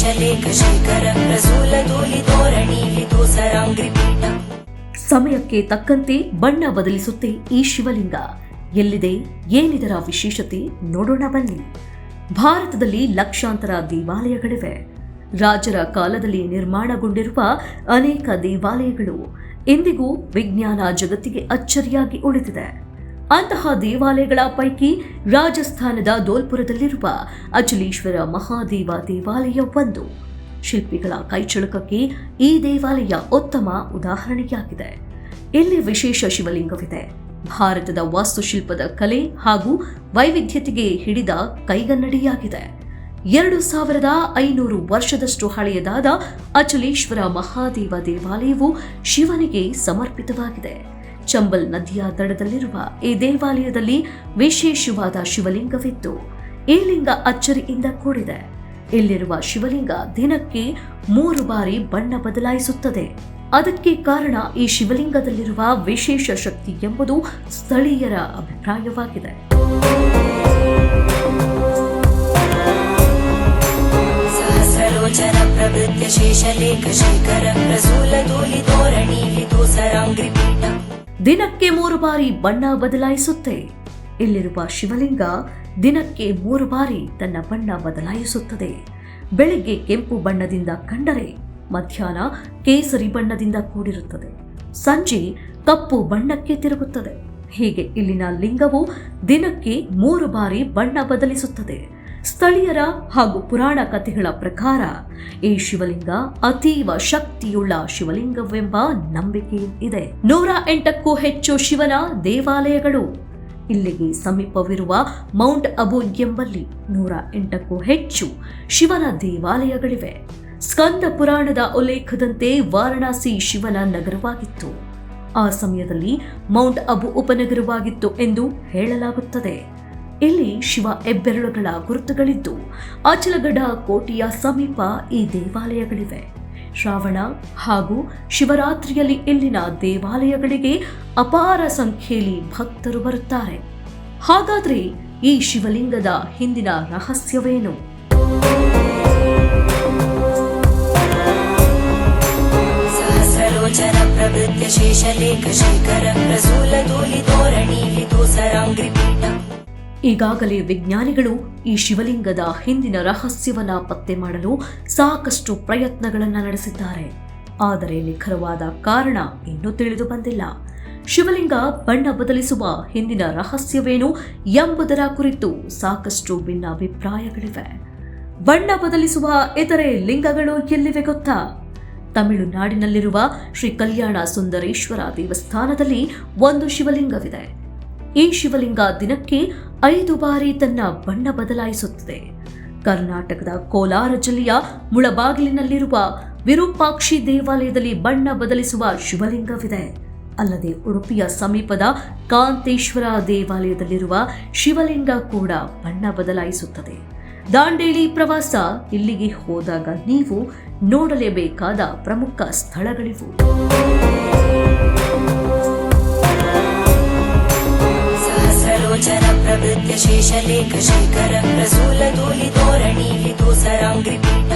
शेषलेखशेखर प्रसूलधूलिधोರಣಿ विदूसरांग्रिपीठ ಸಮಯಕ್ಕೆ ತಕ್ಕಂತೆ ಬಣ್ಣ ಬದಲಿಸುತ್ತೆ ಈ ಶಿವಲಿಂಗ. ಎಲ್ಲಿದೆ, ಏನಿದರ ವಿಶೇಷತೆ ನೋಡೋಣ ಬನ್ನಿ. ಭಾರತದಲ್ಲಿ ಲಕ್ಷಾಂತರ ದೇವಾಲಯಗಳಿವೆ. ರಾಜರ ಕಾಲದಲ್ಲಿ ನಿರ್ಮಾಣಗೊಂಡಿರುವ ಅನೇಕ ದೇವಾಲಯಗಳು ಇಂದಿಗೂ ವಿಜ್ಞಾನ ಜಗತ್ತಿಗೆ ಅಚ್ಚರಿಯಾಗಿ ಉಳಿದಿದೆ. ಅಂತಹ ದೇವಾಲಯಗಳ ಪೈಕಿ ರಾಜಸ್ಥಾನದ ಧೋಲ್ಪುರದಲ್ಲಿರುವ ಅಚಲೇಶ್ವರ ಮಹಾದೇವ ದೇವಾಲಯ ಒಂದು. ಶಿಲ್ಪಿಗಳ ಕೈಚಳಕಕ್ಕೆ ಈ ದೇವಾಲಯ ಉತ್ತಮ ಉದಾಹರಣೆಯಾಗಿದೆ. ಇಲ್ಲಿ ವಿಶೇಷ ಶಿವಲಿಂಗವಿದೆ. ಭಾರತದ ವಾಸ್ತುಶಿಲ್ಪದ ಕಲೆ ಹಾಗೂ ವೈವಿಧ್ಯತೆಗೆ ಹಿಡಿದ ಕೈಗನ್ನಡಿಯಾಗಿದೆ. 2500 ವರ್ಷದಷ್ಟು ಹಳೆಯದಾದ ಅಚಲೇಶ್ವರ ಮಹಾದೇವ ದೇವಾಲಯವು ಶಿವನಿಗೆ ಸಮರ್ಪಿತವಾಗಿದೆ. ಚಂಬಲ್ ನದಿಯ ದಡದಲ್ಲಿರುವ ಈ ದೇವಾಲಯದಲ್ಲಿ ವಿಶೇಷವಾದ ಶಿವಲಿಂಗವಿದ್ದು, ಈ ಲಿಂಗ ಅಚ್ಚರಿಯಿಂದ ಕೂಡಿದೆ. ಇಲ್ಲಿರುವ ಶಿವಲಿಂಗ ದಿನಕ್ಕೆ 3 ಬಾರಿ ಬಣ್ಣ ಬದಲಾಯಿಸುತ್ತದೆ. ಅದಕ್ಕೆ ಕಾರಣ ಈ ಶಿವಲಿಂಗದಲ್ಲಿರುವ ವಿಶೇಷ ಶಕ್ತಿ ಎಂಬುದು ಸ್ಥಳೀಯರ ಅಭಿಪ್ರಾಯವಾಗಿದೆ. ದಿನಕ್ಕೆ 3 ಬಾರಿ ಬಣ್ಣ ಬದಲಾಯಿಸುತ್ತೆ. ಇಲ್ಲಿರುವ ಶಿವಲಿಂಗ ದಿನಕ್ಕೆ 3 ಬಾರಿ ತನ್ನ ಬಣ್ಣ ಬದಲಾಯಿಸುತ್ತದೆ. ಬೆಳಿಗ್ಗೆ ಕೆಂಪು ಬಣ್ಣದಿಂದ ಕಂಡರೆ ಮಧ್ಯಾಹ್ನ ಕೇಸರಿ ಬಣ್ಣದಿಂದ ಕೂಡಿರುತ್ತದೆ, ಸಂಜೆ ಕಪ್ಪು ಬಣ್ಣಕ್ಕೆ ತಿರುಗುತ್ತದೆ. ಹೀಗೆ ಇಲ್ಲಿನ ಲಿಂಗವು ದಿನಕ್ಕೆ 3 ಬಾರಿ ಬಣ್ಣ ಬದಲಿಸುತ್ತದೆ. ಸ್ಥಳೀಯರ ಹಾಗೂ ಪುರಾಣ ಕಥೆಗಳ ಪ್ರಕಾರ ಈ ಶಿವಲಿಂಗ ಅತೀವ ಶಕ್ತಿಯುಳ್ಳ ಶಿವಲಿಂಗವೆಂಬ ನಂಬಿಕೆ ಇದೆ. 108ಕ್ಕೂ ಹೆಚ್ಚು ಶಿವನ ದೇವಾಲಯಗಳು ಇಲ್ಲಿಗೆ ಸಮೀಪವಿರುವ ಮೌಂಟ್ ಅಬು ಎಂಬಲ್ಲಿ 108ಕ್ಕೂ ಹೆಚ್ಚು ಶಿವನ ದೇವಾಲಯಗಳಿವೆ. ಸ್ಕಂದ ಪುರಾಣದ ಉಲ್ಲೇಖದಂತೆ ವಾರಣಾಸಿ ಶಿವನ ನಗರವಾಗಿತ್ತು. ಆ ಸಮಯದಲ್ಲಿ ಮೌಂಟ್ ಅಬು ಉಪನಗರವಾಗಿತ್ತು ಎಂದು ಹೇಳಲಾಗುತ್ತದೆ. ಇಲ್ಲಿ ಶಿವ ಹೆಬ್ಬೆರಳುಗಳ ಗುರುತುಗಳಿದ್ದು, ಅಚಲಗಢ ಕೋಟೆಯ ಸಮೀಪ ಈ ದೇವಾಲಯಗಳಿವೆ. ಶ್ರಾವಣ ಹಾಗೂ ಶಿವರಾತ್ರಿಯಲ್ಲಿ ಇಲ್ಲಿನ ದೇವಾಲಯಗಳಿಗೆ ಅಪಾರ ಸಂಖ್ಯೆಯಲ್ಲಿ ಭಕ್ತರು ಬರುತ್ತಾರೆ. ಹಾಗಾದ್ರೆ ಈ ಶಿವಲಿಂಗದ ಹಿಂದಿನ ರಹಸ್ಯವೇನು? ಈಗಾಗಲೇ ವಿಜ್ಞಾನಿಗಳು ಈ ಶಿವಲಿಂಗದ ಹಿಂದಿನ ರಹಸ್ಯವನ್ನ ಪತ್ತೆ ಮಾಡಲು ಸಾಕಷ್ಟು ಪ್ರಯತ್ನಗಳನ್ನು ನಡೆಸಿದ್ದಾರೆ. ಆದರೆ ನಿಖರವಾದ ಕಾರಣ ಇನ್ನೂ ತಿಳಿದು ಬಂದಿಲ್ಲ. ಶಿವಲಿಂಗ ಬಣ್ಣ ಬದಲಿಸುವ ಹಿಂದಿನ ರಹಸ್ಯವೇನು ಎಂಬುದರ ಕುರಿತು ಸಾಕಷ್ಟು ಭಿನ್ನಾಭಿಪ್ರಾಯಗಳಿವೆ. ಬಣ್ಣ ಬದಲಿಸುವ ಇತರೆ ಲಿಂಗಗಳು ಎಲ್ಲಿವೆ ಗೊತ್ತಾ? ತಮಿಳುನಾಡಿನಲ್ಲಿರುವ ಶ್ರೀ ಕಲ್ಯಾಣ ಸುಂದರೇಶ್ವರ ದೇವಸ್ಥಾನದಲ್ಲಿ ಒಂದು ಶಿವಲಿಂಗವಿದೆ. ಈ ಶಿವಲಿಂಗ ದಿನಕ್ಕೆ 5 ಬಾರಿ ತನ್ನ ಬಣ್ಣ ಬದಲಾಯಿಸುತ್ತದೆ. ಕರ್ನಾಟಕದ ಕೋಲಾರ ಜಿಲ್ಲೆಯ ಮುಳಬಾಗಿಲಿನಲ್ಲಿರುವ ವಿರೂಪಾಕ್ಷಿ ದೇವಾಲಯದಲ್ಲಿ ಬಣ್ಣ ಬದಲಿಸುವ ಶಿವಲಿಂಗವಿದೆ. ಅಲ್ಲದೆ ಉಡುಪಿಯ ಸಮೀಪದ ಕಾಂತೇಶ್ವರ ದೇವಾಲಯದಲ್ಲಿರುವ ಶಿವಲಿಂಗ ಕೂಡ ಬಣ್ಣ ಬದಲಾಯಿಸುತ್ತದೆ. ದಾಂಡೇಲಿ ಪ್ರವಾಸ ಇಲ್ಲಿಗೆ ಹೋದಾಗ ನೀವು ನೋಡಲೇಬೇಕಾದ ಪ್ರಮುಖ ಸ್ಥಳಗಳಿವು. प्रवृत्य शेषलेखशेखर प्रसूलधूलिधोರಣಿ विदूसरांग्रिपीठ